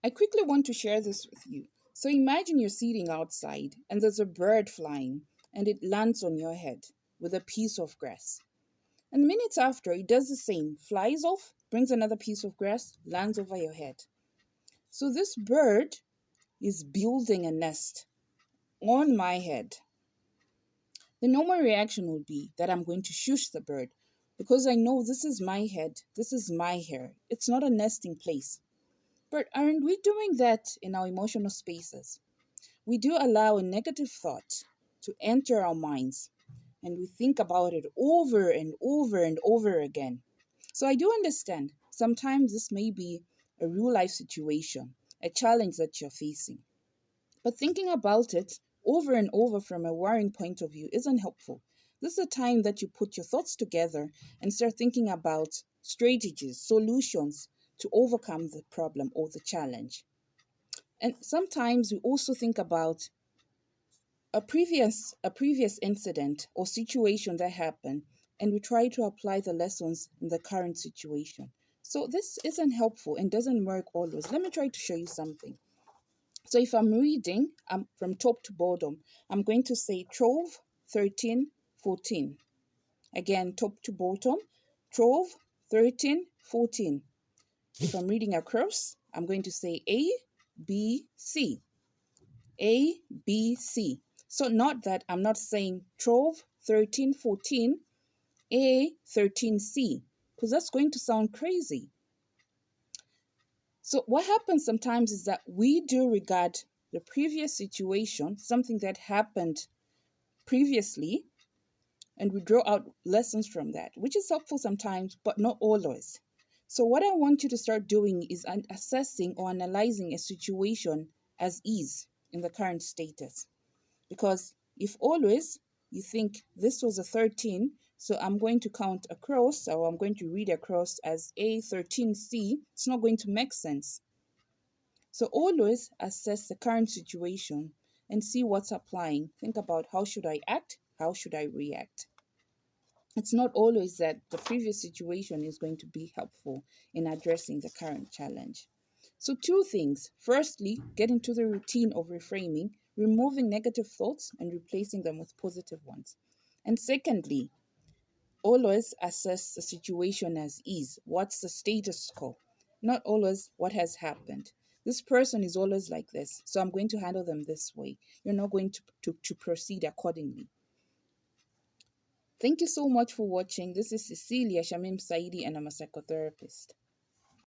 I quickly want to share this with you. So imagine you're sitting outside and there's a bird flying and it lands on your head with a piece of grass. And minutes after, it does the same, flies off, brings another piece of grass, lands over your head. So this bird is building a nest on my head. The normal reaction would be that I'm going to shush the bird because I know this is my head, this is my hair. It's not a nesting place. But aren't we doing that in our emotional spaces? We do allow a negative thought to enter our minds and we think about it over and over and over again. So I do understand sometimes this may be a real life situation, a challenge that you're facing. But thinking about it over and over from a worrying point of view isn't helpful. This is a time that you put your thoughts together and start thinking about strategies, solutions to overcome the problem or the challenge. And sometimes we also think about a previous incident or situation that happened and we try to apply the lessons in the current situation. So this isn't helpful and doesn't work always. Let me try to show you something. So if I'm reading from top to bottom, I'm going to say 12, 13, 14. Again, top to bottom, 12, 13, 14. If I'm reading across, I'm going to say A, B, C. A, B, C. So not that I'm not saying 12, 13, 14, A, 13C, because that's going to sound crazy. So what happens sometimes is that we do regard the previous situation, something that happened previously, and we draw out lessons from that, which is helpful sometimes, but not always. So what I want you to start doing is assessing or analyzing a situation as is in the current status. Because if always you think this was a 13, so I'm going to count across, or I'm going to read across as A13C, it's not going to make sense. So always assess the current situation and see what's applying. Think about how should I act? How should I react? It's not always that the previous situation is going to be helpful in addressing the current challenge. So, two things. Firstly, get into the routine of reframing, removing negative thoughts and replacing them with positive ones. And secondly, always assess the situation as is. What's the status quo? Not always what has happened. This person is always like this, so I'm going to handle them this way. You're not going to proceed accordingly. Thank you so much for watching. This is Cecilia Shamim Saidi, and I'm a psychotherapist.